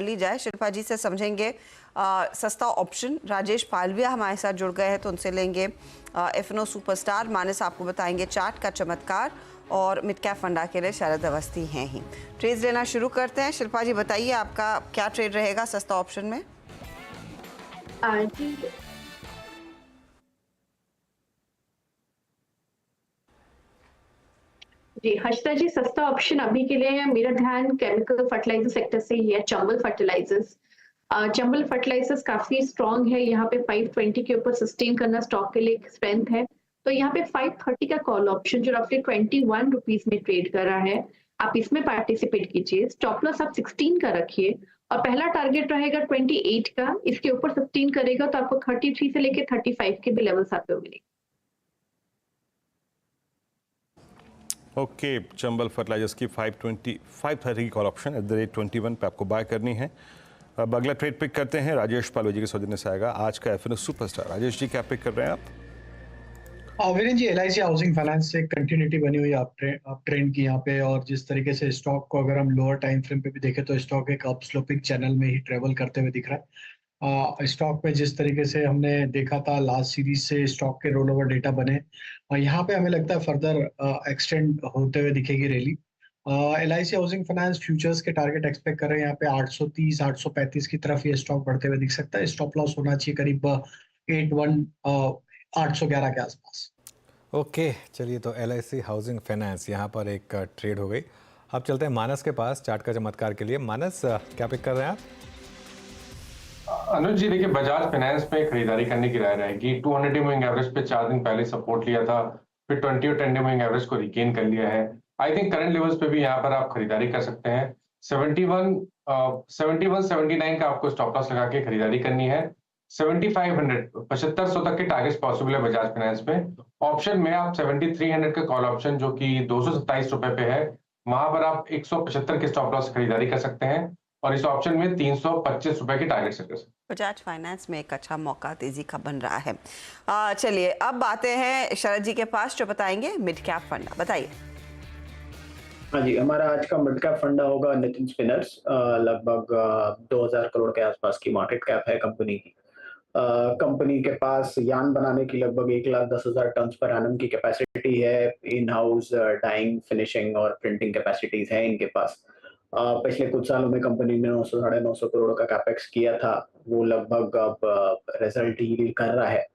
ली जाए। शिल्पा जी से समझेंगे सस्ता ऑप्शन। राजेश पालविया हमारे साथ जुड़ गए हैं तो उनसे लेंगे एफनो सुपरस्टार। मानस आपको बताएंगे चार्ट का चमत्कार और मिड कैप फंडा के लिए शरद अवस्थी हैं ही। ट्रेड्स लेना शुरू करते हैं। शिल्पा जी बताइए आपका क्या ट्रेड रहेगा सस्ता ऑप्शन में? जी हर्षिता जी, सस्ता ऑप्शन अभी के लिए मेरा ध्यान केमिकल फर्टिलाइजर सेक्टर से ही है। चंबल फर्टिलाइजर्स, चंबल फर्टिलाइजर्स काफी स्ट्रांग है। यहाँ पे 520 के ऊपर सस्टेन करना स्टॉक के लिए एक स्ट्रेंथ है। तो यहाँ पे 530 का कॉल ऑप्शन जो रफली 21 रुपीज में ट्रेड कर रहा है, आप इसमें पार्टिसिपेट कीजिए। स्टॉप लॉस आप 16 का रखिए और पहला टारगेट रहेगा 28 का। इसके ऊपर सस्टेन करेगा तो आपको 33 से लेके 35 के भी लेवल्स आपको मिलेंगे। ओके, चंबल फर्टिलाइजर्स की 530 की कॉल ऑप्शन @21 पे आपको बाय करनी है। अब अगला ट्रेड पिक करते हैं। राजेश पालवी जी के सौजन्य से आएगा आज का एफएनओ सुपरस्टार। राजेश जी क्या पिक कर रहे हैं आप? वीरेन जी, LIC हाउसिंग फाइनेंस से कंटिन्यूटी बनी हुई आप ट्रेंड की यहाँ पे। और जिस तरीके से स्टॉक को अगर हम लोअर टाइम फ्रेम पे भी देखें तो स्टॉक एक अप स्लोपिंग चैनल में ही ट्रेवल करते हुए दिख रहा है। स्टॉक पे जिस तरीके से हमने देखा था लास्ट सीरीज से स्टॉक के रोल ओवर डेटा बने और यहाँ पे हमें लगता है फर्दर एक्सटेंड होते हुए दिखेगी rally. LIC housing finance futures के टारगेट एक्सपेक्ट कर रहे हैं यहाँ पे 830 835 की तरफ ये स्टॉक बढ़ते हुए दिख सकता है। स्टॉप लॉस होना चाहिए करीब 811 के आसपास। ओके, चलिए तो LIC हाउसिंग फाइनेंस यहाँ पर एक ट्रेड हो गई। अब चलते हैं मानस के पास चार्ट का चमत्कार के लिए। मानस क्या पिक कर रहे हैं आप? अनुज जी देखिए, बजाज फाइनेंस में खरीदारी करने की राय रहेगी। 200 मूविंग एवरेज पे 4 दिन पहले सपोर्ट लिया था, फिर 20 और 10 मूविंग एवरेज को रिगेन कर लिया है। आई थिंक करंट लेवल्स पे भी यहाँ पर आप खरीदारी कर सकते हैं। 71 का आपको स्टॉप लॉस लगा के खरीदारी करनी है। 7500 तक के टारगेट्स पॉसिबल है बजाज फाइनेंस में। ऑप्शन में आप 7300 का कॉल ऑप्शन जो कि 227 रुपए पे है, वहां पर आप 175 के स्टॉप लॉस खरीदारी कर सकते हैं और इस ऑप्शन में 325 रुपए की टारगेट सेट कर सकते हैं। बजाज फाइनेंस में एक अच्छा मौका तेजी का बन रहा है। चलिए अब आते हैं शरद जी के पास जो बताएंगे मिड कैप फंडा। बताइए। हाँ जी, हमारा आज का मिड कैप फंडा होगा नितिन स्पिनर्स। लगभग 2000 करोड़ के आसपास की मार्केट कैप है कंपनी की। कंपनी के पास यान बनाने की लगभग 1,10,000 टन पर एनम की कैपेसिटी है। इन हाउस डाइंग, फिनिशिंग और प्रिंटिंग कैपेसिटीज है इनके पास। पिछले कुछ सालों में कंपनी ने 900 साढ़े 900 करोड़ का कैपेक्स किया था, वो लगभग अब रिजल्ट यील्ड कर रहा है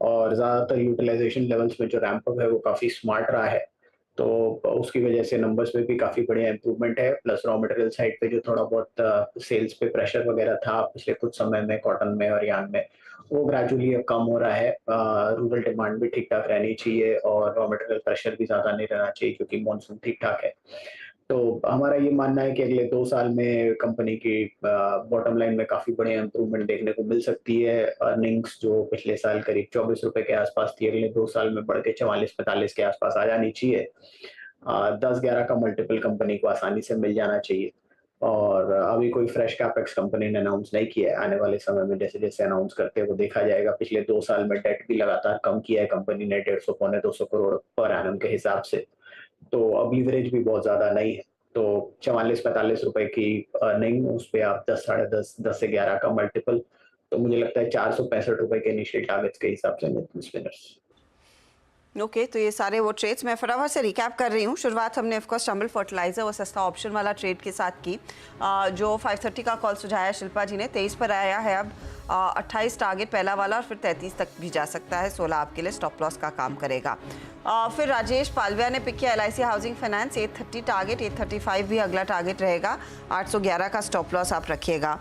और ज्यादातर यूटिलाइजेशन लेवल्स में जो रैंप अप है वो काफी स्मार्ट रहा है। तो उसकी वजह से नंबर्स में भी काफी बढ़िया इंप्रूवमेंट है। प्लस रॉ मटेरियल साइड पे जो थोड़ा बहुत सेल्स पे प्रेशर वगैरह था पिछले कुछ समय में कॉटन में और यान में, वो ग्रेजुअली अब कम हो रहा है। रूरल डिमांड भी ठीक ठाक रहनी चाहिए और रॉ मटेरियल प्रेशर भी ज्यादा नहीं रहना चाहिए क्योंकि मॉनसून ठीक ठाक है। तो हमारा ये मानना है कि अगले 2 साल में कंपनी की बॉटम लाइन में काफी बढ़िया इंप्रूवमेंट देखने को मिल सकती है। अर्निंग्स जो पिछले साल करीब 24 रुपए के आसपास थी, अगले 2 साल में बढ़ के 44-45 के आसपास आ जानी चाहिए। 10-11 का मल्टीपल कंपनी को आसानी से मिल जाना चाहिए। और अभी कोई फ्रेश कैपेक्स कंपनी ने अनाउंस नहीं किया है। आने वाले समय में जैसे जैसे अनाउंस करते हैं वो देखा जाएगा। पिछले 2 साल में डेट भी लगातार कम किया है कंपनी ने, 150 पौने 200 करोड़ पर एनम के हिसाब से। तो अब लीवरेज भी बहुत ज्यादा नहीं है। तो 44-45 रुपए की अर्निंग, उस पे आप 10 साढ़े 10 से 11 का मल्टीपल, तो मुझे लगता है 465 रुपए के इनिशियल टारगेट्स के हिसाब से नितिन स्पिनर्स। ओके, तो ये सारे वो ट्रेड्स मैं फटाफट से रिकैप कर रही हूँ। शुरुआत हमने ऑफकोर्स चंबल फर्टिलाइजर और सस्ता ऑप्शन वाला ट्रेड के साथ की, जो 530 का कॉल सुझाया शिल्पा जी ने। 23 पर आया है अब। 28 टारगेट पहला वाला और फिर 33 तक भी जा सकता है। 16 आपके लिए स्टॉप लॉस का काम करेगा। फिर राजेश पालविया ने पिक किया LIC हाउसिंग फाइनेंस, 830 टारगेट, 835 भी अगला टारगेट रहेगा। 811 का स्टॉप लॉस आप रखिएगा।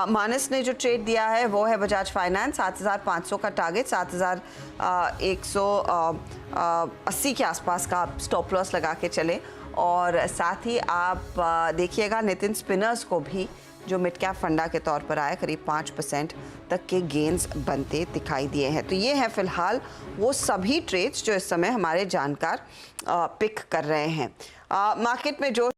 मानस ने जो ट्रेड दिया है वो है बजाज फाइनेंस, 7500 का टारगेट, 7180 के आसपास का आप स्टॉप लॉस लगा के चले। और साथ ही आप देखिएगा नितिन स्पिनर्स को भी जो मिड कैप फंडा के तौर पर आए, करीब 5% तक के गेंस बनते दिखाई दिए हैं। तो ये है फिलहाल वो सभी ट्रेड्स जो इस समय हमारे जानकार पिक कर रहे हैं। मार्केट में जो